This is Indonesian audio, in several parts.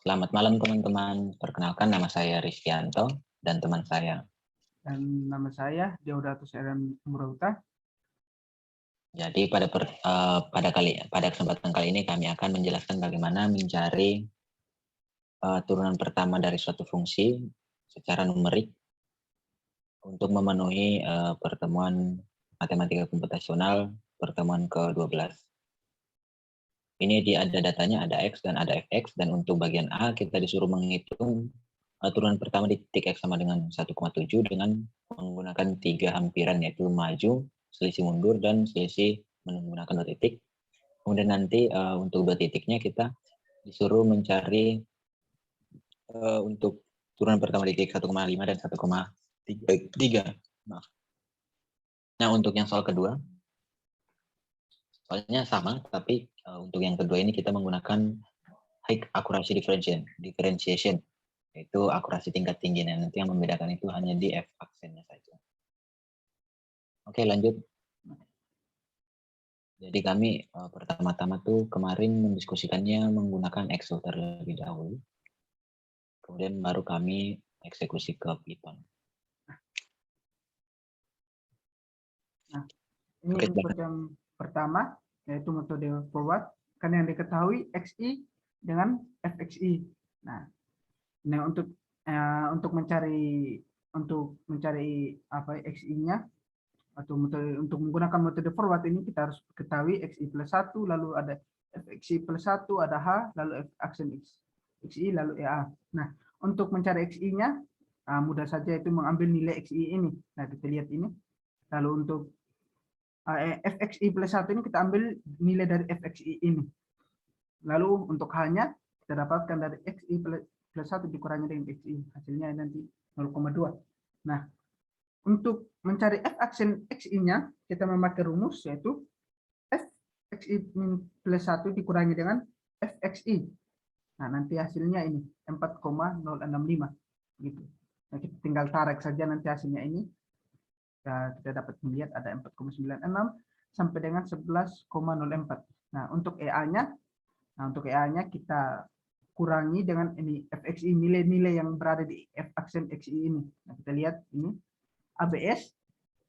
Selamat malam teman-teman. Perkenalkan nama saya Rizkyanto dan teman saya. Dan nama saya Deodatus RM Murauta. Jadi pada kesempatan kali ini kami akan menjelaskan bagaimana mencari turunan pertama dari suatu fungsi secara numerik untuk memenuhi pertemuan matematika komputasional pertemuan ke-12. Ini ada datanya, ada X dan ada Fx, dan untuk bagian A kita disuruh menghitung turunan pertama di titik X sama dengan 1,7 dengan menggunakan 3 hampiran, yaitu maju, selisih mundur, dan selisih menggunakan 2 titik. Kemudian nanti untuk 2 titiknya kita disuruh mencari untuk turunan pertama di titik 1,5 dan 1,3. Maaf. Nah, untuk yang soal kedua, soalnya sama, tapi untuk yang kedua ini kita menggunakan high accuracy differentiation, yaitu akurasi tingkat tinggi. Nah, nanti yang membedakan itu hanya di F aksennya saja. Oke, lanjut. Jadi kami pertama-tama tuh kemarin mendiskusikannya menggunakan Excel terlebih dahulu. Kemudian baru kami eksekusi ke Python. Nah, ini untuk yang pertama, yaitu metode forward. Kan yang diketahui XI dengan FXI. Nah, untuk mencari apa XI-nya atau untuk menggunakan metode forward ini kita harus ketahui XI plus 1, lalu ada FXI plus 1, ada H, lalu F aksen XI, lalu EA. Nah, untuk mencari XI-nya, mudah saja itu mengambil nilai XI ini. Nah, kita lihat ini. Lalu untuk FXI plus 1 ini kita ambil nilai dari FXI ini. Lalu untuk H-nya kita dapatkan dari XI plus 1 dikurangi dengan XI. Hasilnya nanti 0,2. Nah, untuk mencari F aksen XI-nya, kita memakai rumus yaitu FXI plus 1 dikurangi dengan FXI. Nah, nanti hasilnya ini 4,065. Gitu. Nah, kita tinggal tarik saja nanti hasilnya ini. Kita dapat melihat ada 4,96 sampai dengan 11,04. Nah, untuk EA-nya kita kurangi dengan ini FXI, nilai-nilai yang berada di F aksen XI ini. Nah, kita lihat ini ABS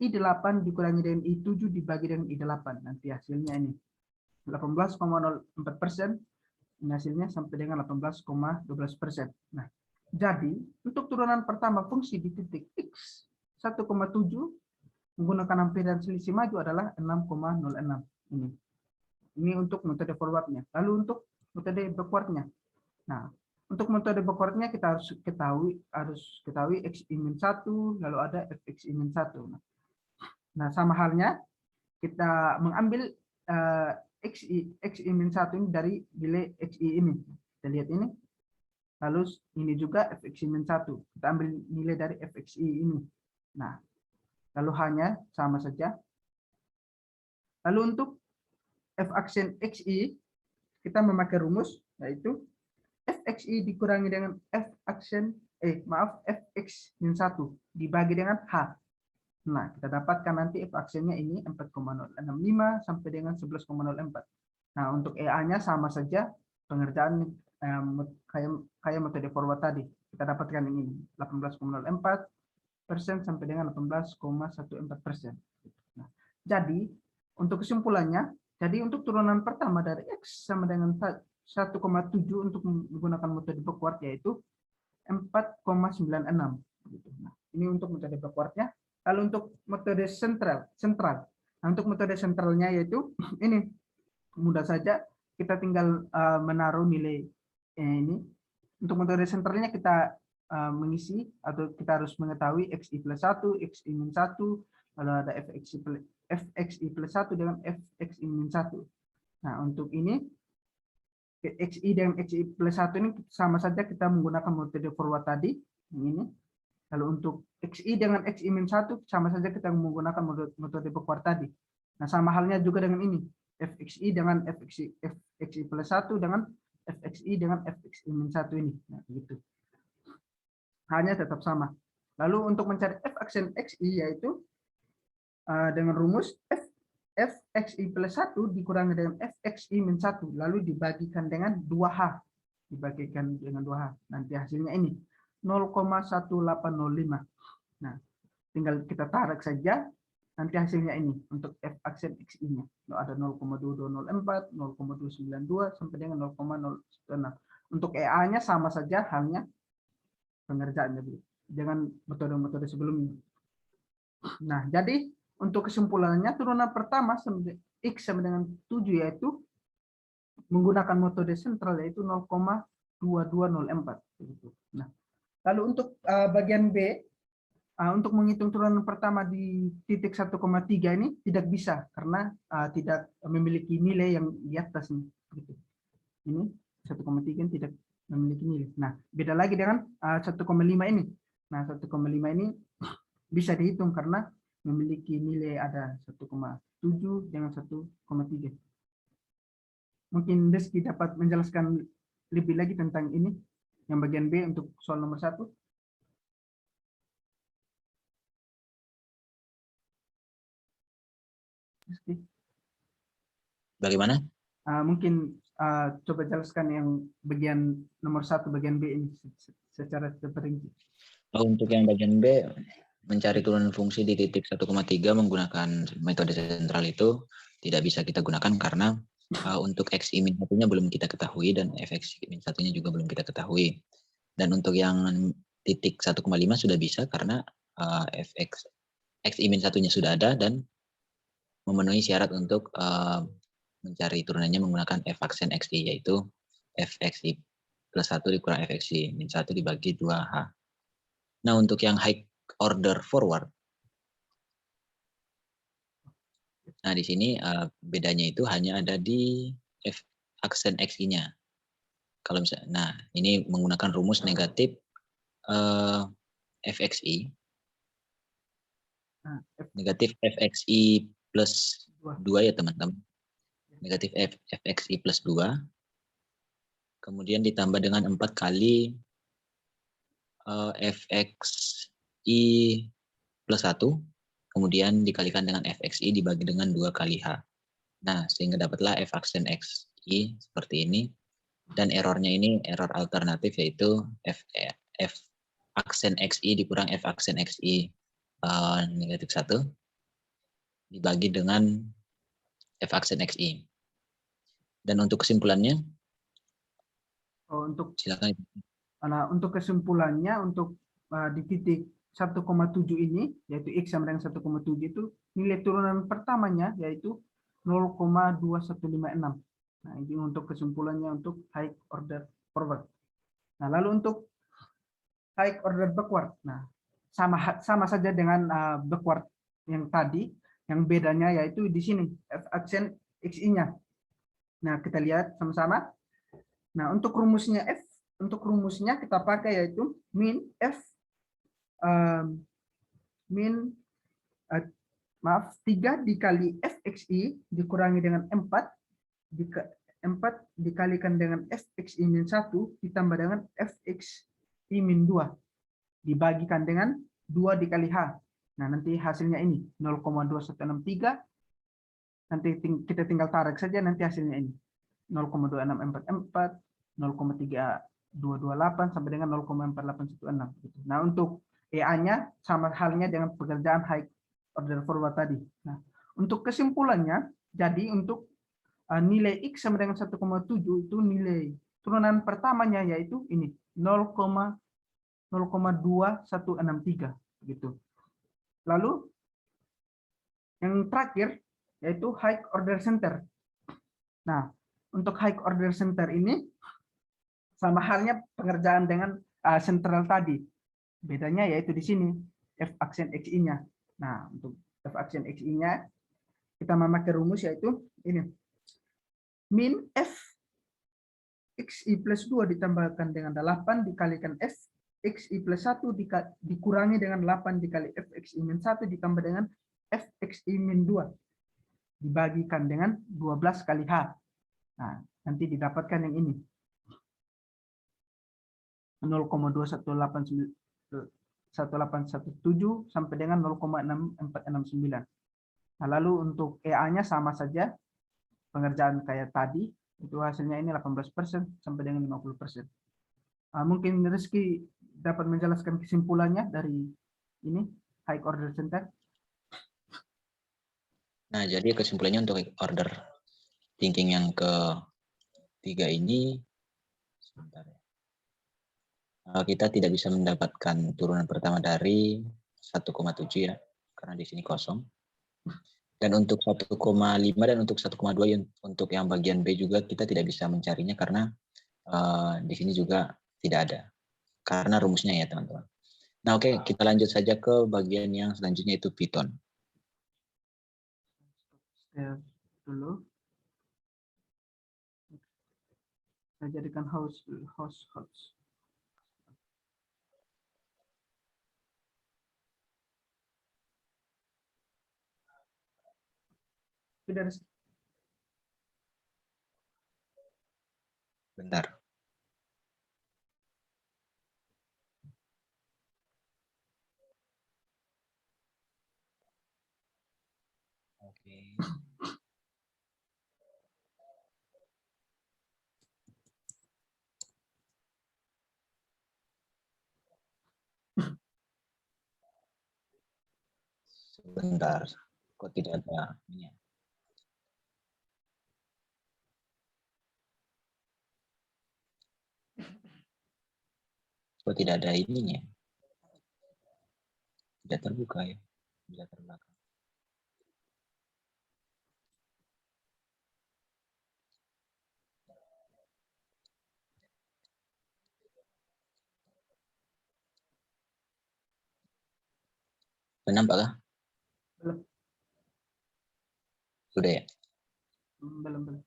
I8 dikurangi dengan I7 dibagi dengan I8. Nanti hasilnya ini 18,04%. Ini hasilnya sampai dengan 18,12%. Nah, jadi untuk turunan pertama fungsi di titik X 1,7 menggunakan hampiran selisih maju adalah 6,06 ini. Ini untuk metode forwardnya. Lalu untuk metode backwardnya. Nah, untuk metode backwardnya kita harus ketahui X-1, lalu ada Fx-1. Nah, sama halnya kita mengambil X-1 ini dari nilai Xi ini. Kita lihat ini. Lalu ini juga Fx-1. Kita ambil nilai dari Fxi ini. Nah, lalu hanya sama saja. Lalu untuk F aksen XI, kita memakai rumus, yaitu Fxi dikurangi dengan Fx-1 dibagi dengan H. Nah, kita dapatkan nanti F aksennya ini 4,065 sampai dengan 11,04. Nah, untuk EA-nya sama saja pengerjaan kayak metode forward tadi. Kita dapatkan ini 18,04% sampai dengan 18,14%. Nah, jadi untuk kesimpulannya, jadi untuk turunan pertama dari X sama dengan 1,7 untuk menggunakan metode backward yaitu 4,96. Nah, ini untuk metode backwardnya. Lalu untuk metode sentral. Nah, untuk metode sentralnya yaitu ini mudah saja kita tinggal menaruh nilai ini. Untuk metode sentralnya kita mengisi atau kita harus mengetahui XI plus 1, Xi-1, lalu ada Fxi plus 1 dengan Fxi-1. Nah, untuk ini Xi dengan Xi plus 1 ini sama saja kita menggunakan metode forward tadi. Ini. Lalu untuk Xi dengan Xi-1 sama saja kita menggunakan metode backward tadi. Nah, sama halnya juga dengan ini. Fxi dengan Fxi plus 1 dengan Fxi dengan Fxi-1 ini. Nah, begitu. Hanya tetap sama. Lalu untuk mencari F aksen Xi yaitu dengan rumus F fxi plus 1 dikurangi dengan fxi min 1, lalu dibagikan dengan 2h. Dibagikan dengan 2h. Nanti hasilnya ini 0,1805. Nah, tinggal kita tarik saja. Nanti hasilnya ini untuk f aksen xi-nya. Ada 0,2204, 0,292 sampai dengan 0,016. Untuk EA-nya sama saja halnya pengerjaannya dengan metode-metode sebelumnya. Nah, jadi untuk kesimpulannya turunan pertama x sama dengan 7 yaitu menggunakan metode sentral yaitu 0,2204. Nah, lalu untuk bagian B, untuk menghitung turunan pertama di titik 1,3 ini tidak bisa karena tidak memiliki nilai yang di atas ini. Ini 1,3 tidak memiliki nilai. Nah, beda lagi dengan 1,5 ini. Nah, 1,5 ini bisa dihitung karena memiliki nilai ada 1,7 dengan 1,3. Mungkin Deski dapat menjelaskan lebih lagi tentang ini, yang bagian B untuk soal nomor 1. Bagaimana? Mungkin coba jelaskan yang bagian nomor 1 bagian B ini secara terperinci. Untuk yang bagian B, mencari turunan fungsi di titik 1,3 menggunakan metode sentral itu tidak bisa kita gunakan karena untuk xi min satunya belum kita ketahui dan fxi min satunya juga belum kita ketahui. Dan untuk yang titik 1,5 sudah bisa karena xi min satunya sudah ada dan memenuhi syarat untuk mencari turunannya menggunakan f aksen xi, yaitu fxi plus 1 dikurang fxi min 1 dibagi 2h. Nah, untuk yang high order forward, nah di sini bedanya itu hanya ada di f aksen xi-nya. Kalau misalnya, nah ini menggunakan rumus negatif fxi, negatif fxi plus 2 ya teman-teman. Negatif fxi plus 2, kemudian ditambah dengan 4 kali fxi plus 1, kemudian dikalikan dengan fxi dibagi dengan 2 kali h. Nah, sehingga dapatlah f aksen xi seperti ini. Dan errornya ini error alternatif yaitu f aksen xi dikurang f aksen xi negatif 1 dibagi dengan f aksen xi. Dan untuk kesimpulannya, silakan. Nah, untuk kesimpulannya untuk di titik 1,7 ini, yaitu x sama dengan 1,7 itu nilai turunan pertamanya yaitu 0,2156. Nah, ini untuk kesimpulannya untuk high order forward. Nah, lalu untuk high order backward, nah sama saja dengan backward yang tadi, yang bedanya yaitu di sini f aksen xi-nya. Nah, kita lihat sama-sama. Nah, untuk rumusnya kita pakai yaitu min f maaf 3 dikali fxi dikurangi dengan 4 dikalikan dengan fxi min 1 ditambah dengan fxi min 2 dibagikan dengan 2 dikali h. Nah, nanti hasilnya ini 0,2163. Nanti kita tinggal tarik saja, nanti hasilnya ini 0,2644, 0,3228 sampai dengan 0,4816. Nah, untuk EA-nya sama halnya dengan pekerjaan high order forward tadi. Nah, untuk kesimpulannya, jadi untuk nilai X sama dengan 1,7 itu nilai turunan pertamanya yaitu ini 0,2163 gitu. Lalu yang terakhir yaitu high order center. Nah, untuk high order center ini sama halnya pengerjaan dengan sentral tadi. Bedanya yaitu di sini f aksen xi-nya. Nah, untuk f aksen xi-nya kita memakai rumus yaitu ini. Min f xi plus 2 ditambahkan dengan 8 dikalikan f xi plus 1 dikurangi dengan 8 dikali f xi min 1 ditambah dengan f xi min 2 dibagikan dengan 12 kali h. Nah, nanti didapatkan yang ini 0,21817 sampai dengan 0,6469. Nah, lalu untuk EA-nya sama saja, pengerjaan kayak tadi, itu hasilnya ini 18% sampai dengan 50%. Mungkin Rizky dapat menjelaskan kesimpulannya dari ini, high order syntax. Nah, jadi kesimpulannya untuk order thinking yang ketiga ini, sebentar ya. Kita tidak bisa mendapatkan turunan pertama dari 1,7 ya, karena di sini kosong. Dan untuk 1,5 dan untuk 1,2 untuk yang bagian B juga kita tidak bisa mencarinya karena di sini juga tidak ada. Karena rumusnya ya teman-teman. Nah oke, kita lanjut saja ke bagian yang selanjutnya itu Python. Dulu. Saya jadikan host. Sudah. Bentar. Oke. Sebentar. Kok tidak ada ini? Kok tidak ada ininya? Tidak terbuka ya. Tidak terbelakang. Nampak kah? Belum. Sudah ya? Belum.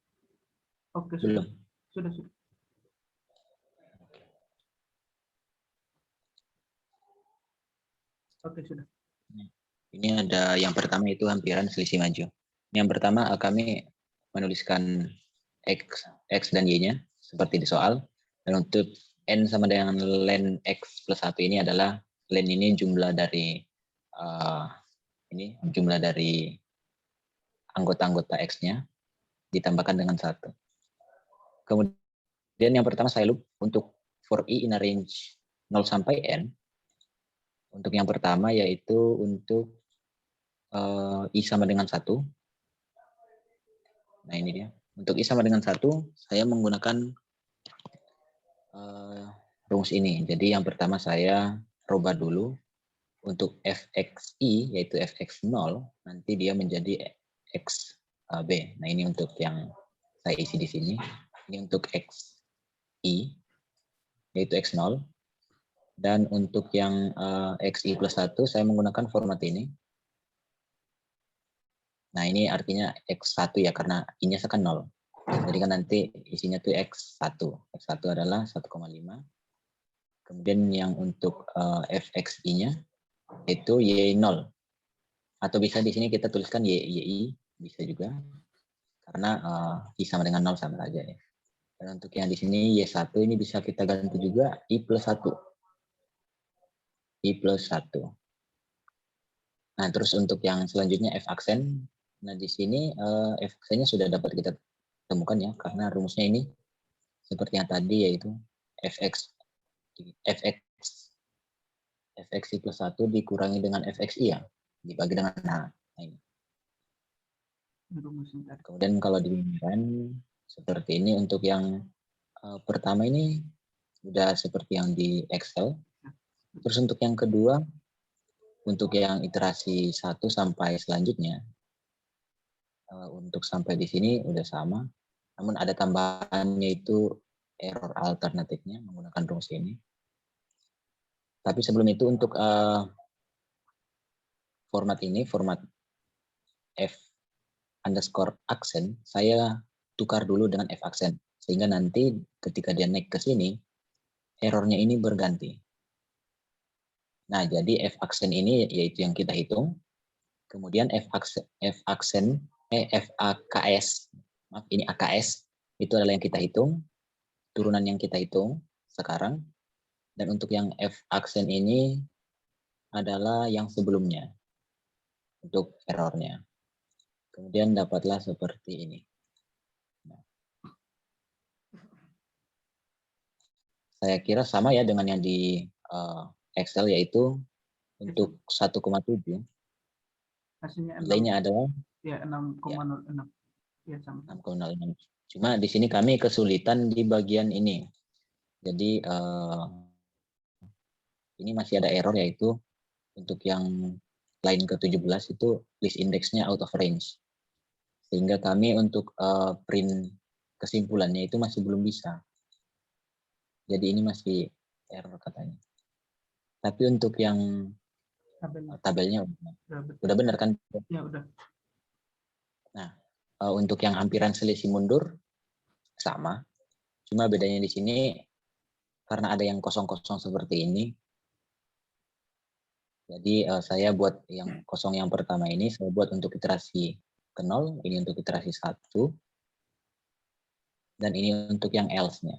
Oke, Belum. Sudah. Oke, sudah. Ini ada yang pertama itu hampiran selisih maju. Yang pertama kami menuliskan X dan Y-nya seperti di soal. Dan untuk N sama dengan len X plus 1 ini adalah len ini jumlah dari jumlah dari anggota-anggota X-nya ditambahkan dengan 1. Kemudian yang pertama saya loop untuk for I in a range 0 sampai N. Untuk yang pertama yaitu untuk I sama dengan 1. Nah ini dia. Untuk I sama dengan 1, saya menggunakan rumus ini. Jadi yang pertama saya rubah dulu. Untuk fxi, yaitu fx0, nanti dia menjadi xb. Nah ini untuk yang saya isi di sini. Ini untuk xi, yaitu x0. Dan untuk yang xi plus 1, saya menggunakan format ini. Nah ini artinya x1 ya, karena i-nya kan 0. Jadi kan nanti isinya tuh x1. X1 adalah 1,5. Kemudian yang untuk fxi-nya itu y0. Atau bisa di sini kita tuliskan yi, bisa juga. Karena i sama dengan 0 sama saja ya. Dan untuk yang di sini y1 ini bisa kita ganti juga i plus 1. I plus 1. Nah, terus untuk yang selanjutnya f aksen. Nah, di sini f aksennya sudah dapat kita temukan ya, karena rumusnya ini seperti yang tadi yaitu fx fxi plus 1 dikurangi dengan fxi ya, dibagi dengan nah ini. Kemudian kalau dibandingkan seperti ini untuk yang pertama ini sudah seperti yang di Excel. Terus untuk yang kedua, untuk yang iterasi 1 sampai selanjutnya, untuk sampai di sini udah sama. Namun ada tambahannya itu error alternatifnya menggunakan rumus ini. Tapi sebelum itu untuk format ini, format f underscore aksen, saya tukar dulu dengan f aksen. Sehingga nanti ketika dia naik ke sini, errornya ini berganti. Nah, jadi f aksen ini yaitu yang kita hitung. Kemudian faks, maaf ini AKS, itu adalah yang kita hitung, turunan yang kita hitung sekarang. Dan untuk yang F aksen ini adalah yang sebelumnya, untuk errornya. Kemudian dapatlah seperti ini. Nah, saya kira sama ya dengan yang di Excel, yaitu untuk 1,7 Hasilnya 6, nilainya adalah ya 6,06. Ya, sama. 6,06. Cuma di sini kami kesulitan di bagian ini. Jadi ini masih ada error, yaitu untuk yang line ke-17 itu list index-nya out of range. Sehingga kami untuk print kesimpulannya itu masih belum bisa. Jadi ini masih error katanya. Tapi untuk yang tabelnya udah benar kan? Ya, udah. Nah, untuk yang hampiran selisih mundur sama. Cuma bedanya di sini karena ada yang kosong-kosong seperti ini. Jadi saya buat yang kosong yang pertama ini, saya buat untuk iterasi ke 0, ini untuk iterasi 1, dan ini untuk yang else-nya.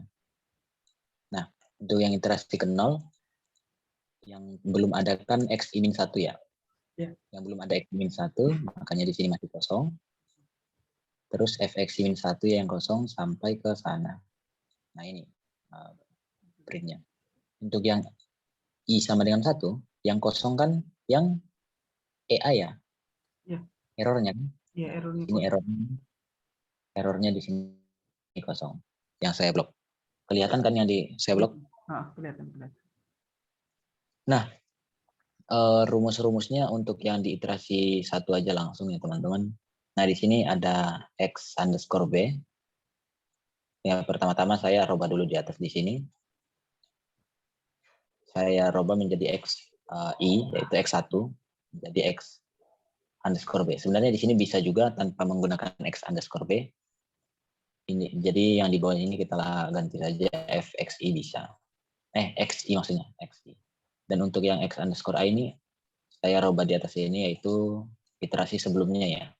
Nah, untuk yang iterasi ke 0, yang belum ada kan X I min 1 ya? Ya. Yang belum ada X I min 1, makanya di sini masih kosong. Terus Fx I min 1 yang kosong sampai ke sana. Nah ini printnya. Untuk yang I sama dengan 1, yang kosong kan yang EA ya? Ya. Errornya kan? Ya, Nah, errornya ini errornya di sini kosong. Yang saya blok. Kelihatan kan yang di saya blok? Kelihatan. Nah, rumus-rumusnya untuk yang di iterasi 1 aja langsung ya teman-teman. Nah, di sini ada X underscore B. Ya, pertama-tama saya rubah dulu di atas di sini. Saya rubah menjadi X I, yaitu X1, jadi X underscore B. Sebenarnya di sini bisa juga tanpa menggunakan X underscore B. Ini, jadi yang di bawah ini kita ganti saja Fxi bisa. Xi maksudnya, Xi. Dan untuk yang X underscore I ini, saya rubah di atas ini, yaitu iterasi sebelumnya ya,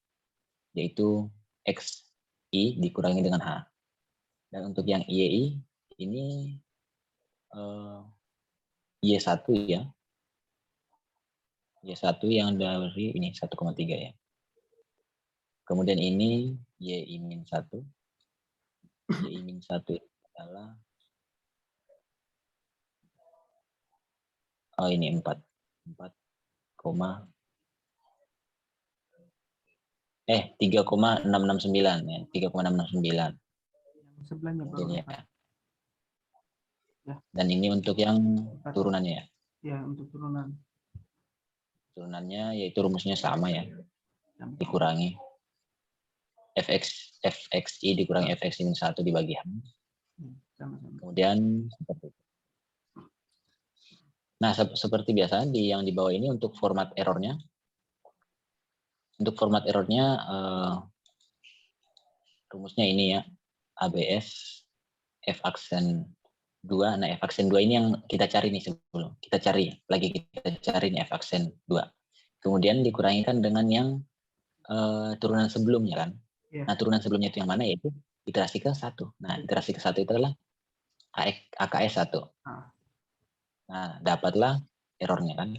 yaitu Xi dikurangi dengan H. Dan untuk yang YI, ini Y1 ya, Y1 yang dari ini 1,3 ya. Kemudian ini Y min 1. Y min 1 adalah ini 4. 3,669 ya, 3,669. Sebelahnya baru Ya. 4. Ya. Dan ini untuk yang turunannya ya. Ya, untuk turunan. Turunannya yaitu rumusnya sama ya. Dikurangi Fxi dikurangi Fx min 1 dibagi H. Kemudian seperti itu. Nah, seperti biasa yang di bawah ini untuk format errornya. Untuk format errornya rumusnya ini ya, ABS F aksen 2. Nah, F aksen 2 ini yang kita cari nih sebelum. Kita cari nih F aksen 2. Kemudian dikurangikan dengan yang turunan sebelumnya kan. Yeah. Nah, turunan sebelumnya itu yang mana? Yaitu iterasi ke 1. Nah, iterasi ke 1 itu adalah AKS 1. Nah, dapatlah errornya kan.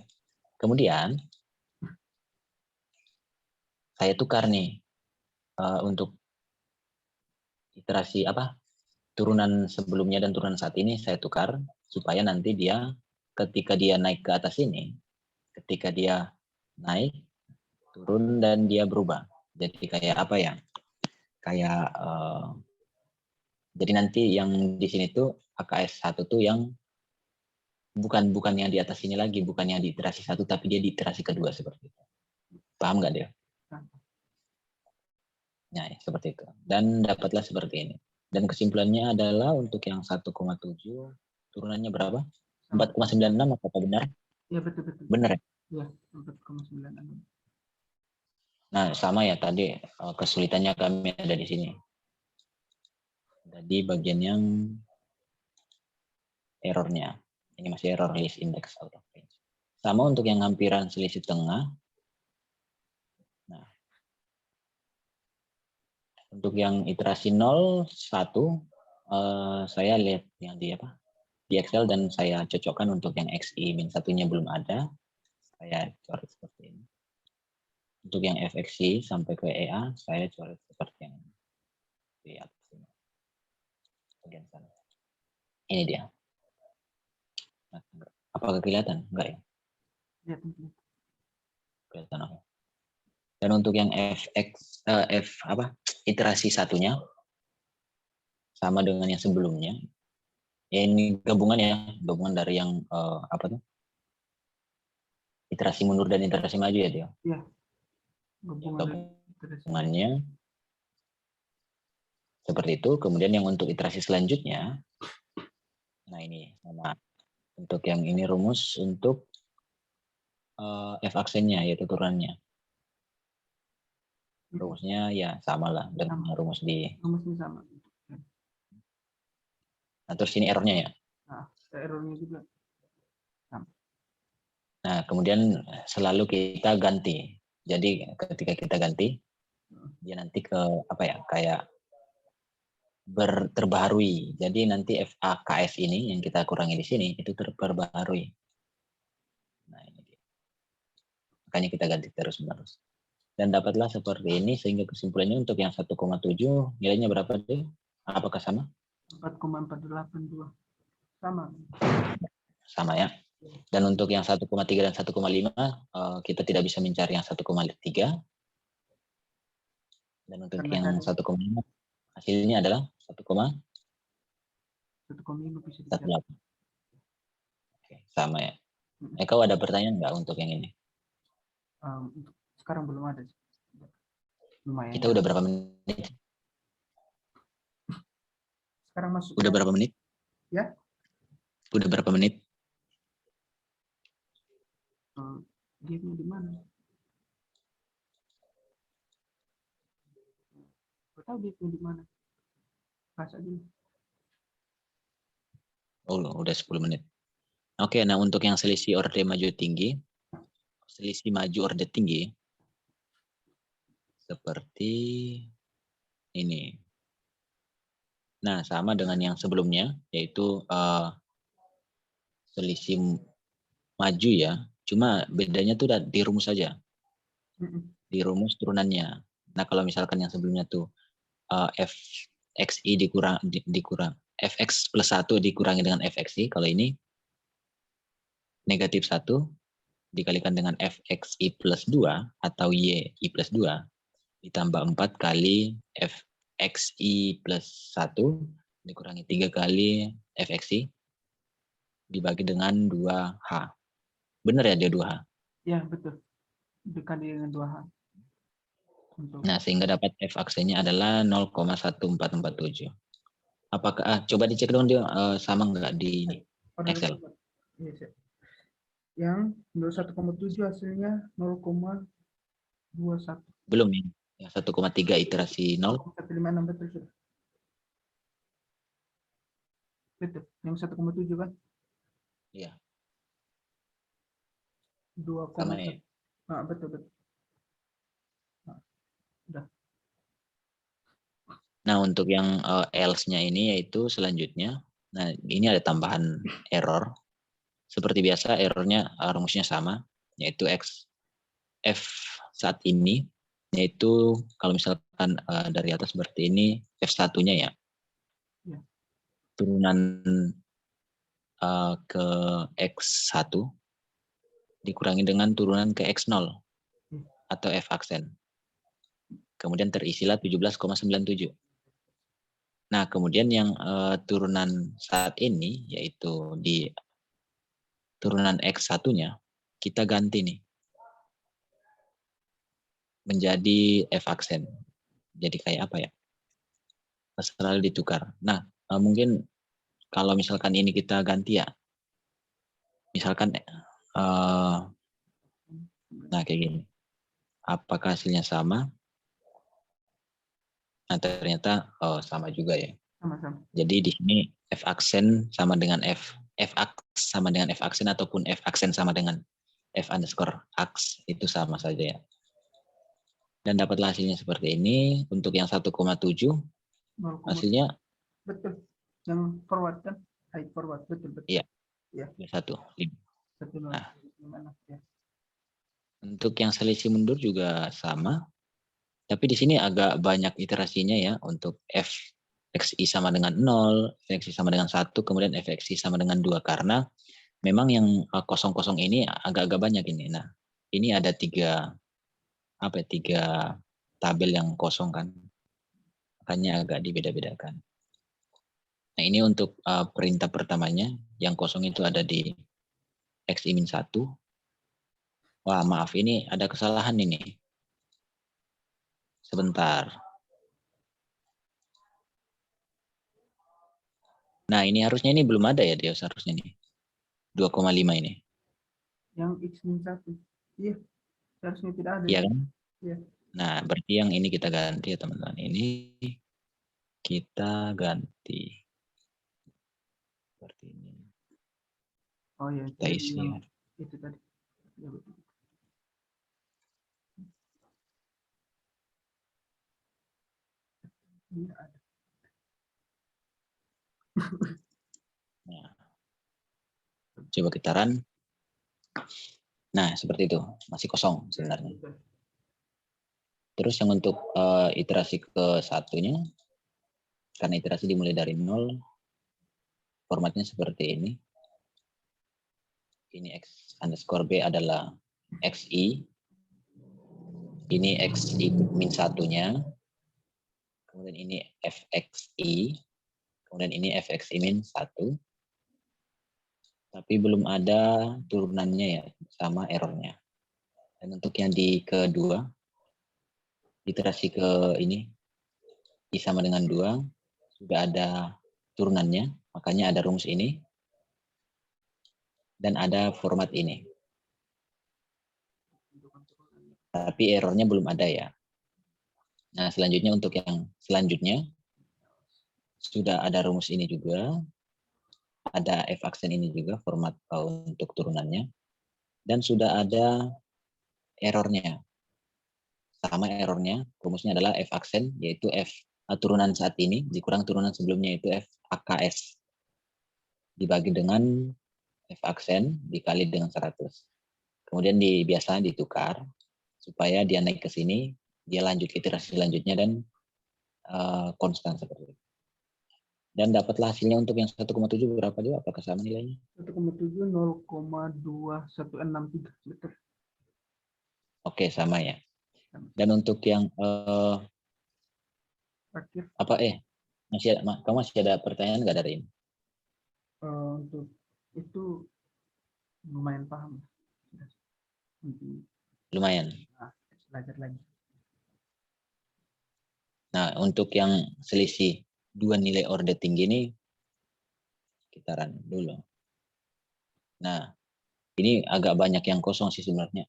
Kemudian saya tukar nih untuk iterasi turunan sebelumnya dan turunan saat ini saya tukar supaya nanti dia ketika dia naik ke atas ini, ketika dia naik, turun dan dia berubah. Jadi kayak apa ya? Kayak jadi nanti yang di sini tuh AKS 1 tuh yang bukan yang di atas ini lagi, bukan yang di iterasi 1 tapi dia di iterasi kedua seperti itu. Paham nggak dia? Nah, ya, seperti itu. Dan dapatlah seperti ini. Dan kesimpulannya adalah untuk yang 1,7 turunannya berapa? 4,96 apakah benar? Iya, betul. Benar ya? Iya, 4,96. Nah, sama ya tadi kesulitannya kami ada di sini. Jadi bagian yang errornya. Ini masih error list index out of range. Sama untuk yang hampiran selisih tengah. Nah, untuk yang iterasi 0, 1, saya lihat yang di Excel dan saya cocokkan untuk yang XI min 1-nya belum ada. Saya coret seperti ini. Untuk yang FXI sampai ke EA, saya coret seperti yang di atas ini. Bagian sana. Ini dia. Nah, apakah kelihatan? Enggak ya? Lihat mungkin. Kelihatan apa? Dan untuk yang iterasi satunya sama dengan yang sebelumnya. Ya ini gabungan dari yang iterasi mundur dan iterasi maju ya dia. Ya, gabungan dari iterasi. Gabungannya seperti itu. Kemudian yang untuk iterasi selanjutnya, nah ini sama. Untuk yang ini rumus untuk F aksennya yaitu turunannya. Rumusnya ya sama lah dengan rumus di. Rumusnya sama. Nah, terus ini errornya ya. Nah, errornya juga. Nah, kemudian selalu kita ganti. Jadi ketika kita ganti, dia nanti ke kayak terbaharui. Jadi nanti FAKS ini yang kita kurangi di sini itu terperbaharui. Nah, ini dia. Makanya kita ganti terus-menerus. Dan dapatlah seperti ini sehingga kesimpulannya untuk yang 1,7 nilainya berapa deh? Apakah sama? 4,482. Sama. Sama ya. Dan untuk yang 1,3 dan 1,5 kita tidak bisa mencari yang 1,3. Dan untuk Karena yang tadi 1,5 hasilnya adalah 1,18. 1,5 bisa dicari. Oke, sama ya. Kau ada pertanyaan nggak untuk yang ini? Sekarang belum ada. Lumayan. Kita udah berapa menit? Sekarang masuk. Udah berapa menit? Ya. Udah berapa menit? Game-nya di mana? Gak tahu game-nya di mana. Pas aja. Oh, udah 10 menit. Oke, nah untuk yang selisih orde maju tinggi, selisih maju orde tinggi, seperti ini. Nah, sama dengan yang sebelumnya, yaitu selisih maju ya, cuma bedanya tuh di rumus saja. Di rumus turunannya. Nah, kalau misalkan yang sebelumnya tuh fxi dikurang fx plus 1 dikurangi dengan fxi, kalau ini negatif 1 dikalikan dengan fxi plus 2 atau yi plus 2 ditambah 4 kali fxi plus 1 dikurangi 3 kali fxi dibagi dengan 2h. Benar ya dia 2h? Ya, betul. Dikali dengan 2h. Nah, sehingga dapat f aksenya adalah 0,1447. Apakah coba dicek dong dia sama nggak di Excel? Yang 1,7 hasilnya 0,21. Belum ya. Yang 1,3 iterasi 0. 156 betul sudah. Betul. Yang 1,7 kan? Iya. 2,1. Sama ya. Nah, betul. Nah, udah. Nah, untuk yang else-nya ini yaitu selanjutnya. Nah, ini ada tambahan error. Seperti biasa errornya rumusnya sama, yaitu f saat ini, yaitu kalau misalkan dari atas seperti ini f1-nya ya. Turunan ke x1 dikurangi dengan turunan ke x0 atau f aksen. Kemudian terisilah 17,97. Nah, kemudian yang turunan saat ini yaitu di turunan x1-nya kita ganti nih menjadi f aksen. Jadi kayak apa ya? Selalu ditukar. Nah, mungkin kalau misalkan ini kita ganti ya, misalkan nah kayak gini. Apakah hasilnya sama? Nah, ternyata sama juga ya. Sama-sama. Jadi di sini f aksen sama dengan f aks sama dengan f aksen ataupun f aksen sama dengan f underscore aks itu sama saja ya. Dan dapatlah hasilnya seperti ini. Untuk yang 1,7 hasilnya betul. Yang forward kan? High forward betul. Iya. Ya. 1. Betul. Nah. Gimana? Ya. Untuk yang selisih mundur juga sama. Tapi di sini agak banyak iterasinya ya untuk fxi sama dengan 0, fxi sama dengan 1, kemudian fxi sama dengan 2. Karena memang yang kosong-kosong ini agak-agak banyak ini. Nah, ini ada tiga tabel yang kosong kan. Makanya agak dibeda-bedakan. Nah, ini untuk perintah pertamanya. Yang kosong itu ada di xi-1. Wah, maaf, ini ada kesalahan ini. Sebentar. Nah, ini harusnya ini belum ada ya, dia seharusnya ini. 2,5 ini. Yang X-1. Iya, seharusnya tidak ada. Iya kan? Iya. Nah, berarti yang ini kita ganti ya teman-teman. Ini kita ganti. Seperti ini. Oh ya, Kita jadi isi. yang itu tadi. Ya, betul. Iya, ada. Nah, coba kita run. Nah, seperti itu. Masih kosong sebenarnya. Terus yang untuk iterasi ke satunya, karena iterasi dimulai dari 0, formatnya seperti ini. Ini x underscore b adalah xi. Ini xi min satunya. Kemudian ini fxi. Kemudian ini fxi min 1. Tapi belum ada turunannya ya, sama errornya. Dan untuk yang di kedua, iterasi ke ini, i sama dengan 2, sudah ada turunannya, makanya ada rumus ini, dan ada format ini. Tapi errornya belum ada ya. Nah, selanjutnya untuk yang selanjutnya, sudah ada rumus ini juga, ada f aksen ini juga, format untuk turunannya, dan sudah ada errornya. Sama errornya, rumusnya adalah f aksen, yaitu f turunan saat ini, dikurang turunan sebelumnya, yaitu f AKS. Dibagi dengan f aksen, dikali dengan 100. Kemudian biasa ditukar, supaya dia naik ke sini, dia lanjut ke iterasi selanjutnya, dan konstan seperti itu. Dan dapatlah hasilnya untuk yang 1,7 berapa juga? Apakah sama nilainya? 1,7 0,2163 meter. Oke, sama ya. Dan untuk yang Terakhir kamu masih ada pertanyaan nggak dari ini? untuk itu lumayan paham. Lumayan. Nah, belajar lagi. Nah, untuk yang selisih dua nilai order tinggi ini, kita run dulu. Nah, ini agak banyak yang kosong sih sebenarnya.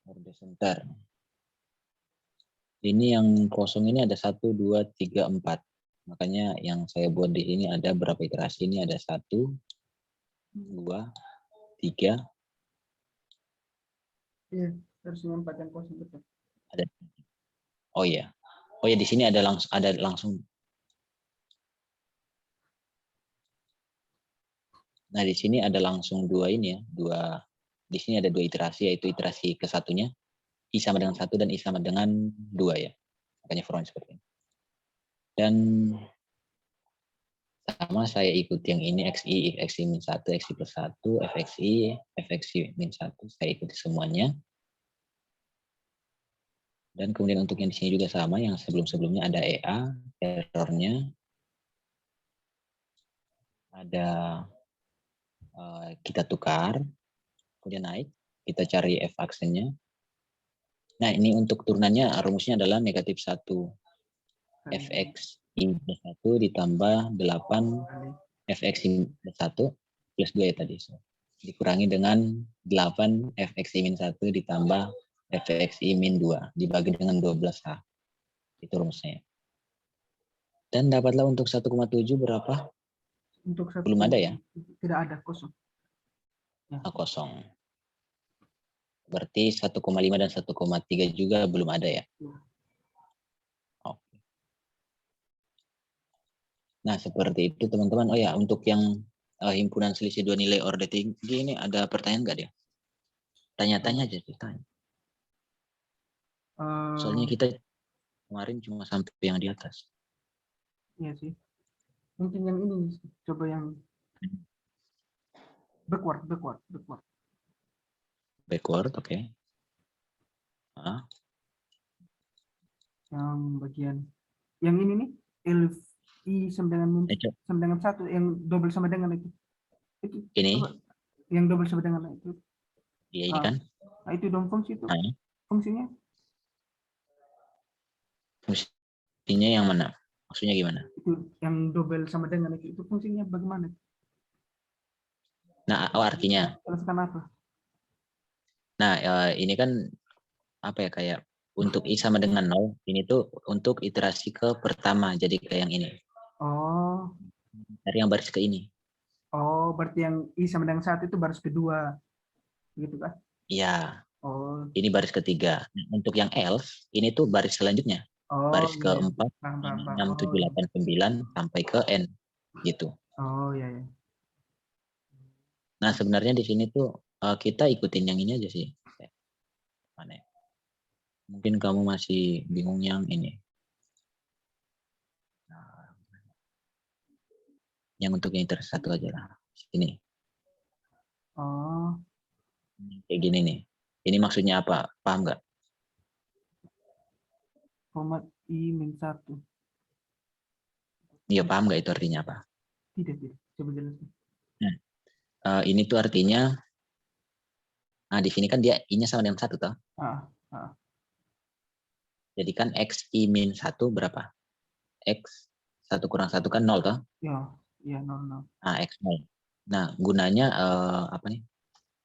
Order center. Ini yang kosong ini ada 1, 2, 3, 4. Makanya yang saya buat di sini ada berapa iterasi? Ini ada 1, 2, 3. Iya, harusnya 4 yang kosong betul. Ada. Oh ya. Oh ya, di sini ada langsung. Nah, di sini ada langsung dua ini ya, di sini ada 2 iterasi, yaitu iterasi ke satunya i sama dengan 1 dan i sama dengan 2 ya. Makanya formatnya seperti ini. Dan sama saya ikuti yang ini xi min 1, xi plus 1, fxi min 1, saya ikuti semuanya. Dan kemudian untuk yang di sini juga sama, yang sebelum-sebelumnya ada EA, errornya. Ada kita tukar, kemudian naik, kita cari F aksennya. Nah, ini untuk turunannya rumusnya adalah negatif 1 fxi plus 1 ditambah 8 fxi plus 1 plus 2 ya tadi. So, dikurangi dengan 8 fxi min 1 ditambah fxi min 2 dibagi dengan 12H. Itu rumusnya. Dan dapatlah untuk 1,7 berapa? Untuk satu, Belum ada ya? tidak ada, kosong. Ya. Kosong. Berarti 1,5 dan 1,3 juga belum ada ya? Oke. Nah, seperti itu teman-teman. Oh ya, untuk yang himpunan selisih dua nilai orde tinggi ini ada pertanyaan nggak dia? Tanya-tanya aja sih, tanya. Soalnya kita kemarin cuma sampai yang di atas. Iya sih. Mungkin yang ini coba yang backward. Backward, oke. Yang bagian yang ini nih LI sama dengan satu yang double sama dengan itu. Ini? Coba yang double sama dengan itu. Iya ini kan? Nah, itu dong fungsi itu. Nah, Fungsinya fungsinya yang mana? Maksudnya gimana? itu yang double sama dengan itu fungsinya bagaimana? Nah, artinya. Jelaskan apa? Nah, ini kan apa ya, kayak untuk I sama dengan 0, ini tuh untuk iterasi ke pertama, jadi kayak yang ini. Oh, Dari yang baris ke ini. berarti yang I sama dengan 1 itu baris kedua. Gitu kan? Iya, Oh, ini baris ketiga. Nah, untuk yang else, ini tuh baris selanjutnya. oh Baris iya, iya. keempat, Paham. 6, Oh, 7, 8, 9, sampai ke N. Gitu. oh iya, iya. Nah, sebenarnya di sini tuh kita ikutin yang ini aja sih. Mana ya? Mungkin kamu masih bingung yang ini. Yang untuk yang satu aja lah. Ini. Oh, Kayak gini nih. Ini maksudnya apa? Paham nggak? format I-1. Iya, paham nggak itu artinya apa? Tidak. Coba jelaskan. Nah, ini tuh artinya, nah di sini kan dia I-nya sama dengan 1 toh. Ah, ah. Jadi kan XI min 1 berapa? X 1 kurang 1 kan 0 toh. Ya, 0. Nah, X 0. Nah, gunanya apa nih?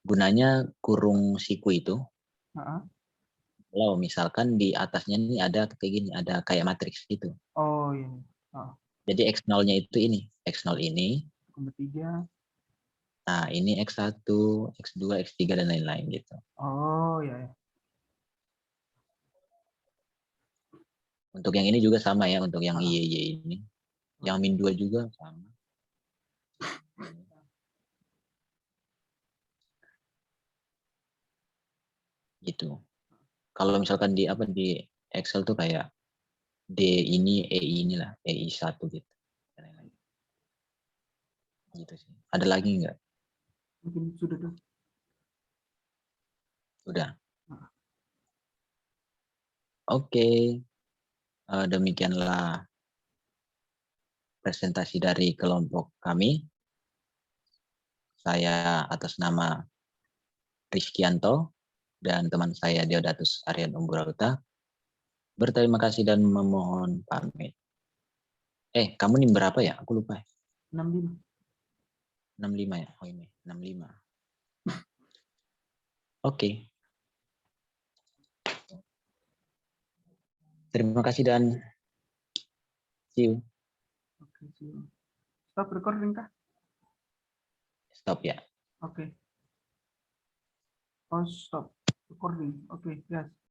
Gunanya kurung siku itu, Ah. kalau misalkan di atasnya ini ada kayak gini, ada kayak matriks gitu. Oh iya. Oh, Jadi X0-nya itu ini, X0 ini. 3. Nah, ini X1, X2, X3 dan lain-lain gitu. Oh iya, iya. Untuk yang ini juga sama ya, untuk yang Ah. IY ini. Yang min 2 juga sama. Gitu. Kalau misalkan di apa di Excel tuh kayak D ini, EI inilah, EI1 gitu. Gitu sih. Ada lagi nggak? Mungkin sudah tuh. Udah. Ah. Oke. Demikianlah presentasi dari kelompok kami. Saya atas nama Rizkyanto dan teman saya Deodatus Aryan Umburauta berterima kasih dan memohon pamit. Kamu nih berapa ya? Aku lupa. 65. 65 ya? Oh ini, 65. Oke. Terima kasih dan see you. Oke, stop recording kah? Stop ya. Oke. Oh, stop recording. Oke, yes.